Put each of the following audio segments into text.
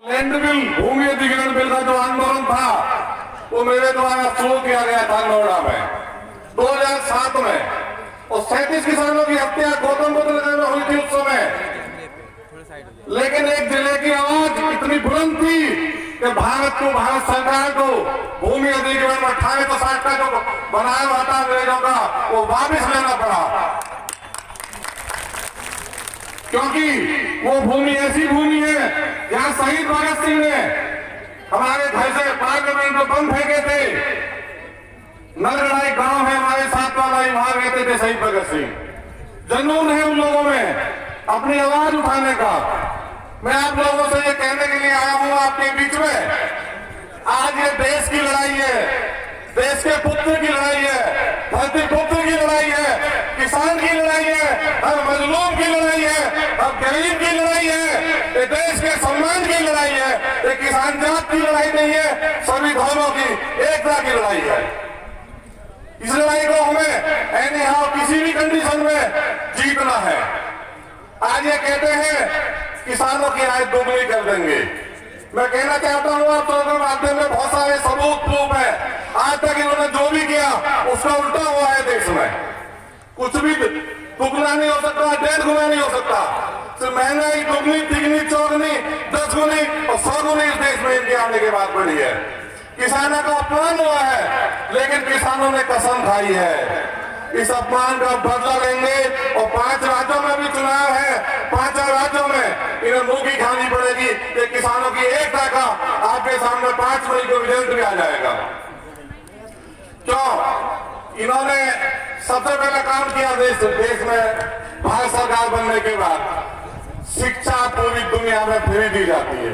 Land bill, भूमि अधिग्रहण bill का जो आंदोलन था वो मेरे द्वारा शुरू किया गया था नोएडा में 2007 में, और 37 किसानों की हत्या गौतम बुद्ध नगर में हुई थी उस समय। लेकिन एक जिले की आवाज इतनी बुलंद थी कि भारत सरकार को भूमि अधिग्रहण 1860 का जो बनाया हुआ था अंग्रेजों का वो वापस लेना पड़ा, क्योंकि वो भूमि ऐसी भूमि है जहां शहीद भगत सिंह ने हमारे घर से पार्लियामेंट में बम फेंके थे। नलगढ़ाई गांव है हमारे साथ वाला, वहां रहते थे शहीद भगत सिंह। जुनून है उन लोगों में अपनी आवाज उठाने का। मैं आप लोगों से ये कहने के लिए आया हूं आपके बीच में, आज ये देश की लड़ाई है, देश के पुत्र की लड़ाई है, धरती पुत्र की लड़ाई है, किसान की लड़ाई है, हर मजलूम की लड़ाई है, हर गरीब की लड़ाई है, ये देश के सम्मान की लड़ाई है, ये किसान जात की लड़ाई नहीं है, सभी धर्मों की एकता की लड़ाई है। इस लड़ाई को हमें एनी हाउ किसी भी कंडीशन में जीतना है। आज ये कहते हैं किसानों की आय दोगुनी कर देंगे। मैं कहना चाहता हूं आप लोगों के माध्यम में बहुत सारे सबूत प्रूफ है, आज तक इन्होंने जो भी किया उसका उल्टा हुआ है देश में। कुछ भी दुगना नहीं हो सकता, 1.5 गुना नहीं हो सकता। सिर्फ महंगाई दुगनी, तिगनी, चौगुनी, 10 गुनी और 100 गुनी इस देश में इनके आने के बाद बढ़ी है। किसानों का अपमान हुआ है, लेकिन किसानों ने कसम खाई है इस अपमान का बदला लेंगे। और 5 राज्यों में भी चुनाव है, 5 राज्यों में इन्हें मुंह की खानी पड़ेगी कि किसानों की एकता का आपके सामने 5 मई को रिजल्ट भी आ जाएगा। क्यों? इन्होंने सबसे पहले काम किया देश में भारत सरकार बनने के बाद शिक्षा पूरी दुनिया में फ्री दी जाती है।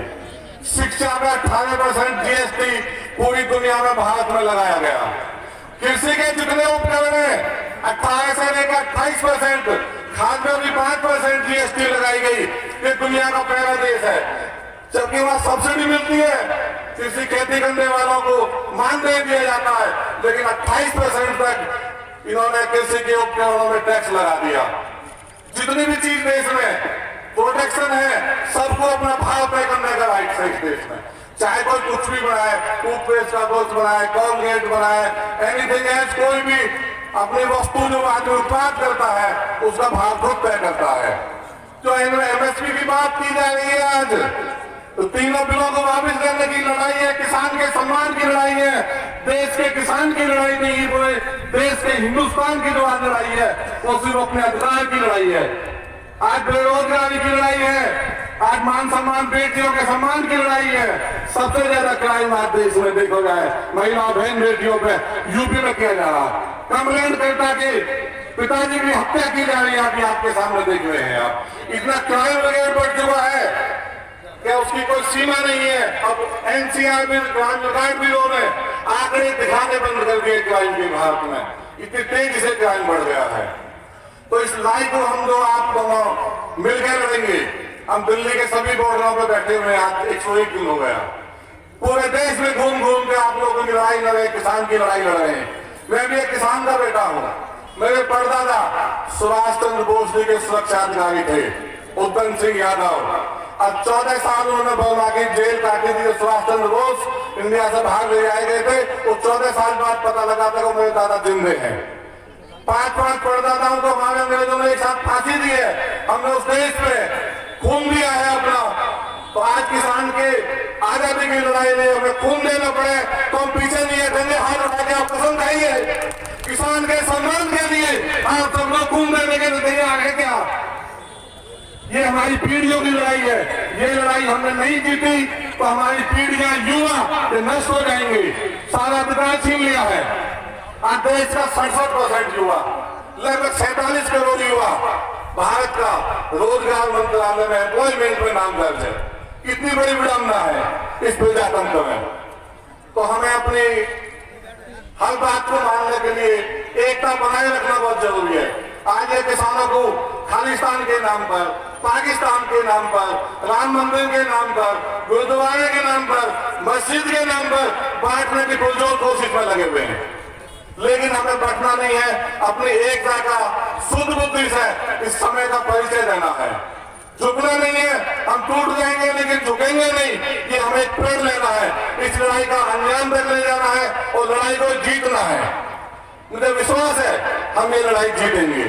शिक्षा में 18% GST पूरी दुनिया में भारत में लगाया गया। कृषि के जितने उपकरण हैं 18 से लेकर 28%, खाद में भी 5% GST लगाई गई। ये दुनिया का पहला देश है, जबकि वहां सब्सिडी मिलती है, कृषि खेती करने वालों को मानदेय दिया जाता है, लेकिन 28% तक इन्होंने कृषि के उपकरणों में टैक्स लगा दिया। जितनी भी चीज देश में प्रोटेक्शन है, सबको अपना भाव तय करने का राइट है इस देश में। चाहे कोई कुछ भी बनाए, टूथपेस्ट का बोतल बनाए, कोलगेट बनाए, एनीथिंग एल्स, कोई भी अपनी वस्तु जो आदमी उत्पाद करता है उसका भाव खुद तय करता है। जो MSP की बात की जा रही है आज, तो तीनों बिलों को वापस लेने की लड़ाई है, किसान के सम्मान की लड़ाई है, देश के किसान की लड़ाई नहीं, पूरे देश के हिंदुस्तान की जो आज लड़ाई है वो सिर्फ अपने अधिकार की लड़ाई है। आज बेरोजगारी की लड़ाई है, आज मान सम्मान, बेटियों के सम्मान की लड़ाई है। सबसे ज्यादा क्राइम आज देश में देखो जाए महिला बहन बेटियों पे यूपी में किया जा रहा। कंप्लेंट करता कि पिताजी की हत्या की जा रही है, अभी आपके सामने देख रहे हैं आप। इतना क्राइम वगैरह बढ़ चुका है क्या उसकी कोई सीमा नहीं है। अब NCR में क्राइम रिकॉर्ड ब्यूरो ने आंकड़े दिखाने बंद कर दिए क्राइम के भारत में, इतनी तेजी से क्राइम बढ़ गया है। तो इस लड़ाई को हम जो आप दोनों मिलकर लड़ेंगे। हम दिल्ली के सभी बॉर्डरों पर बैठे हुए आज 101 दिन हो गया, पूरे देश में घूम घूम के आप लोगों की लड़ाई लड़ रहे, किसान की लड़ाई लड़ रहे हैं। मैं भी एक किसान का बेटा हूँ। मेरे परदादा सुभाष चंद्र बोस जी के सुरक्षा अधिकारी थे, उधम सिंह यादव। अब 14 साल उन्होंने बर्मा की जेल काटी थी। सुभाष चंद्र बोस इंडिया से बाहर ले आए गए थे, तो 14 साल बाद पता लगा था कि मेरे दादा जिंदे हैं। 5 परदादाओं को हमारे अंग्रेजों ने एक साथ फांसी दी है। हमने उस देश पे खून दिया है अपना। तो आज किसान के आजादी की लड़ाई में हमें खून देना पड़े तो हम पीछे नहीं हटेंगे। हाथ उठा के आप कसम खाइए किसान के सम्मान के लिए आप सब लोग खून देने के लिए तैयार है क्या? ये हमारी पीढ़ियों की लड़ाई है। ये लड़ाई हमने नहीं जीती तो हमारी पीढ़ियां, युवा ये नष्ट हो जाएंगे। सारा अधिकार छीन लिया है। आज देश का 67% युवा, लगभग 47 करोड़ युवा भारत का रोजगार मंत्रालय में एम्प्लॉयमेंट में नाम दर्ज है। कितनी बड़ी विडंबना है इस प्रजातंत्र में। तो हमें अपनी हर बात को मानने के लिए एकता बनाए रखना बहुत जरूरी है। आज ये किसानों को खालिस्तान के नाम पर, पाकिस्तान के नाम पर, राम मंदिर के नाम पर, गुरुद्वारे के नाम पर, मस्जिद के नाम पर बांटने की पुरजोर कोशिश में लगे हुए हैं। लेकिन हमें बटना नहीं है, अपनी एकता का शुद्ध बुद्धि से इस समय का परिचय देना है। झुकना नहीं है, हम टूट जाएंगे लेकिन झुकेंगे नहीं। ये हमें एक प्रण लेना है, इस लड़ाई का अंजाम तक ले जाना है और लड़ाई को जीतना है। मुझे विश्वास है हम ये लड़ाई जीतेंगे,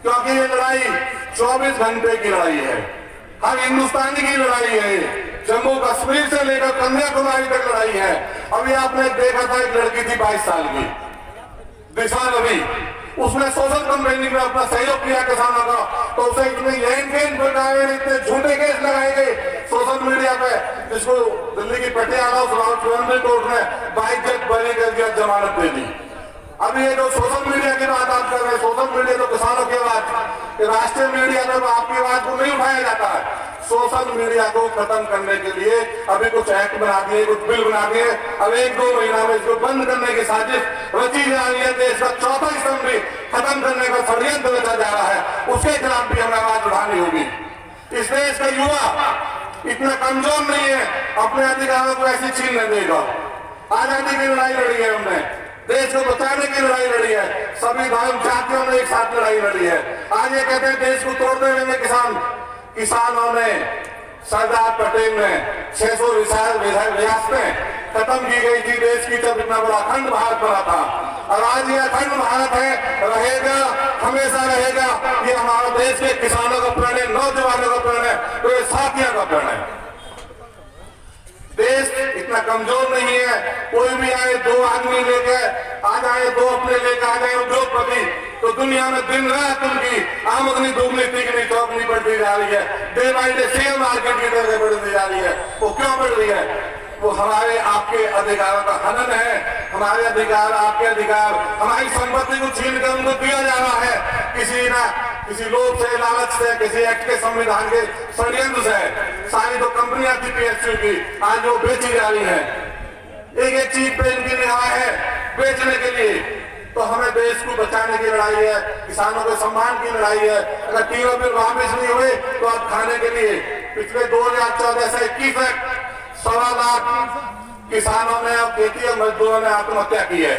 क्योंकि ये लड़ाई 24 घंटे की लड़ाई है, हर हिंदुस्तानी की लड़ाई है। जम्मू कश्मीर से लेकर कन्याकुमारी तक लड़ाई है। अभी आपने देखा था एक लड़की थी 22 साल की, दिशा रवि, उसने सोशल कंपेनिंग में अपना सहयोग किया किसानों का, तो उसे इतने लेन देन बताए, इतने झूठे केस लगाए गए सोशल मीडिया पे, जिसको दिल्ली की पटियाला जुडिशल कोर्ट ने 22 जज बरी कर दिया, जमानत दे दी। अभी ये जो सोशल मीडिया की बात आप कर रहे हैं, सोशल मीडिया तो किसानों की आवाज, राष्ट्रीय मीडिया में आपकी आवाज को नहीं उठाया जाता है। सोशल मीडिया को खत्म करने के लिए अभी कुछ एक्ट बना दिए, कुछ बिल बना दिए, अब 1-2 महीना में इसको बंद करने की साजिश रची जा रही है। देश का चौथा स्तंभ भी खत्म करने का षड्यंत्र रचा जा रहा है, उसके खिलाफ भी हमें आवाज उठानी होगी। इस देश का युवा इतना कमजोर नहीं है, अपने अधिकारों को ऐसी छीनने देगा। आजादी की लड़ाई लड़ी है हमने, देश को बचाने की लड़ाई लड़ी है, सभी धर्म जातियों ने एक साथ लड़ाई लड़ी है। आज ये कहते हैं देश को तोड़ते हुए किसानों ने, सरदार पटेल ने 600 रियासतें खत्म की गई थी देश की, जब इतना बड़ा अखंड भारत बना था। और आज ये अखंड भारत है, रहेगा, हमेशा रहेगा। ये हमारे देश के किसानों का प्रण है, नौजवानों का प्रण है, तो ये साथियों का प्रण है। देश इतना कमजोर नहीं है, कोई भी आए 2 आदमी लेके आ जाए, 2 अपने लेके आ जाए उद्योगपति, तो दुनिया में दिन रात उनकी आमदनी दुगनी तिगनी चौगनी बढ़ती जा रही है। Day by day share market की दर बढ़ती जा रही है। वो क्यों बढ़ रही है? वो हमारे आपके अधिकारों का हनन है। हमारे अधिकार, आपके अधिकार, हमारी संपत्ति को छीन कर उनको दिया जा रहा है, किसी लोभ से, लालच से, किसी एक्ट के संविधान के षड्यंत्र से। सारी जो कंपनियां थी PSU की, आज वो बेची जा रही है। एक एक चीज पे इनकी निगाह है बेचने के लिए। तो हमें देश को बचाने की लड़ाई है, किसानों के सम्मान की लड़ाई है। अगर 3 बिल वापस नहीं हुए तो आप खाने के लिए पिछले 2014 से 21 तक 1.25 लाख किसानों ने और खेती और मजदूरों ने आत्महत्या की है।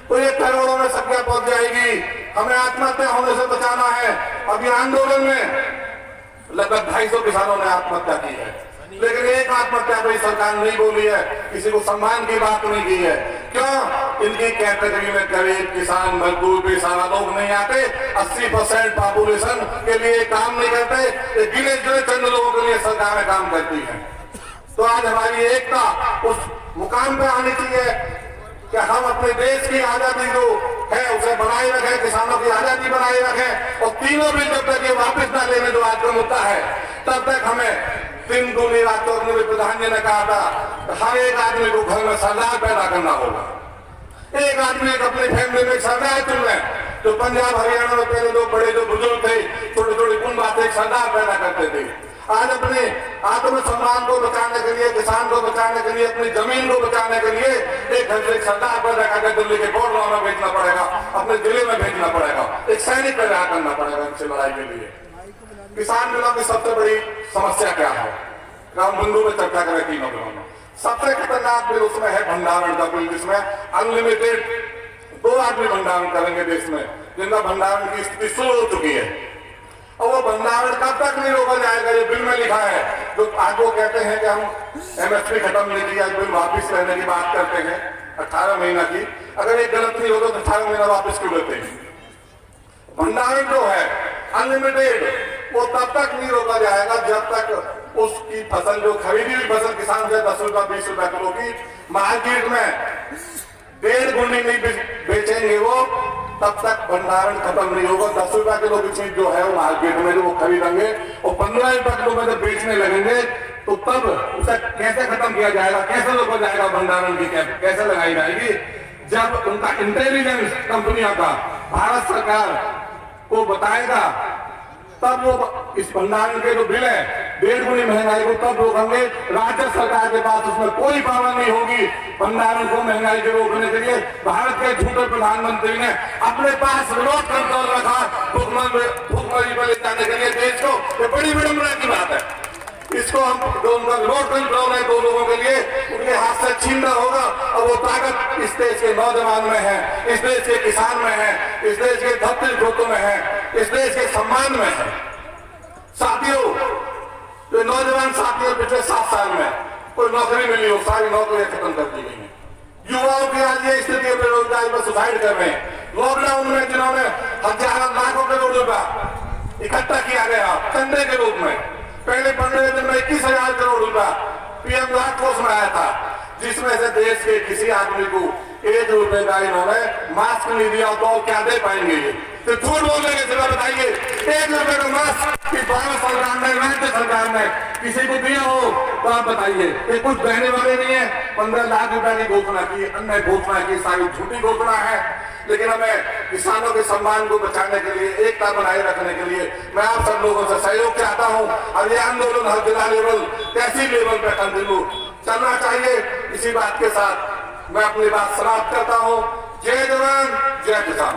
तो ये करोड़ों में संख्या पहुंच जाएगी। हमें आत्महत्या होने से बचाना है। अभी आंदोलन में लगभग 250 किसानों ने आत्महत्या की है, लेकिन एक आत्महत्या पर सरकार नहीं बोली है, किसी को सम्मान की बात नहीं की है। क्यों? इनकी कैटेगरी में गरीब, किसान, मजदूर, बेसहारा लोग नहीं आते। 80% पॉपुलेशन के लिए काम नहीं करते, गिने चुने चंद लोगों के लिए सरकारें काम करती हैं। तो आज हमारी एकता उस मुकाम पे आनी चाहिए कि हम अपने देश की आजादी जो है उसे बनाए रखें, किसानों की आजादी बनाए रखें, और 3 बिल जब तक ये वापस ना लेने जो आज का मुद्दा है, तब तक हमें दिन दूनी रात चौगनी में प्रधान जी ने कहा था, हर एक आदमी को घर में सरदार पैदा करना होगा। एक आदमी एक अपनी फैमिली में सरदार चुन लें। तो पंजाब हरियाणा में पहले लोग बड़े जो बुजुर्ग थे, छोटे छोटे कुंभ आते एक सरदार पैदा करते थे। आज अपने आत्मसम्मान को बचाने के लिए, किसान को बचाने के लिए, अपनी जमीन को बचाने के लिए एक घर से एक सरदार पैदा करके दिल्ली के कोर्ट में भेजना पड़ेगा, अपने जिले में भेजना पड़ेगा, एक सैनिक पैदा करना पड़ेगा इनसे लड़ाई के लिए। किसान बिलों की सबसे बड़ी समस्या क्या है? हम बिंदु में चर्चा करें 3 बिलों में। सबसे खतरनाक बिल उसमें है भंडारण का बिल, जिसमें अनलिमिटेड 2 आदमी भंडारण करेंगे देश में, जिनका भंडारण की स्थिति शुरू हो चुकी है। और वो भंडारण कब तक नहीं रोका जाएगा? ये बिल में लिखा है। जो आज वो कहते हैं कि हम MSP खत्म नहीं किया, बिल वापिस लेने की बात करते हैं 18 महीना की। अगर एक गलत नहीं होता तो 18 महीना वापिस क्यों लेते हैं? भंडारण जो है अनलिमिटेड, वो तब तक नहीं रोका जाएगा जब तक उसकी फसल, जो खरीदी हुई फसल किसान से 10 रुपया 20 रुपया किलो की मार्केट में 1.5 गुनी नहीं बेचेंगे वो, तब तक भंडारण खत्म नहीं होगा। 10 रुपया किलो की चीज जो है वो मार्केट में जो वो खरीदेंगे और 15 रुपया किलो में जब बेचने लगेंगे, तो तब उसे कैसे खत्म किया जाएगा, कैसे रोका जाएगा? भंडारण की कैंप कैसे लगाई जाएगी? जब उनका इंटेलिजेंस कंपनियों का भारत सरकार को बताएगा, तब वो इस भंडारण के जो बिल है 1.5 गुनी महंगाई को तब रोकेंगे। राज्य सरकार के पास उसमें कोई पावर नहीं होगी भंडारण को महंगाई के रोकने के लिए। भारत के झूठे प्रधानमंत्री ने अपने पास रिमोट कंट्रोल रखा भुखमरी पर ले जाने के लिए देश को। ये बड़ी विडंबना की बात है। इसको हम, जो उनका रिमोट कंट्रोल है 2 लोगों के लिए, उनके हाथ से छीनना होगा। और वो ताकत इस देश के नौजवान में है, इस देश के किसान में है, इस देश के धरती जोतों में है, इस देश के सम्मान में है। साथियों, जो नौजवान साथियों पिछले 7 साल में कोई नौकरी मिली हो, सारी नौकरियां खत्म कर दी गई हैं। युवाओं की आज ये स्थिति है, बेरोजगारी पर सुसाइड कर रहे हैं। लॉकडाउन में जिन्होंने हजारों लाखों करोड़ रुपया इकट्ठा किया गया चंदे के रूप में, पहले 15 दिन में 21,000 करोड़ रुपया पीएम राहत कोष में आया था, जिसमें से देश के किसी आदमी को 1 रुपए का इन्होंने मास्क नहीं दिया। तो क्या दे पाएंगे ये? तो झूठ बोलने के सिवा बताइए, 1 रुपए का मास्क कि भारत सरकार ने, राज्य सरकार ने किसी को दिया हो तो आप बताइए। ये कुछ देने वाले नहीं है। 15 लाख रुपए की घोषणा की, अन्य घोषणा की, सारी झूठी घोषणा है। लेकिन हमें किसानों के सम्मान को बचाने के लिए, एकता बनाए रखने के लिए मैं आप सब लोगों से सहयोग चाहता हूं। और ये आंदोलन हर जिला लेवल, तहसील लेवल पे कंटिन्यू चलना चाहिए। इसी बात के साथ मैं अपनी बात समाप्त करता हूं। जय जवान, जय किसान।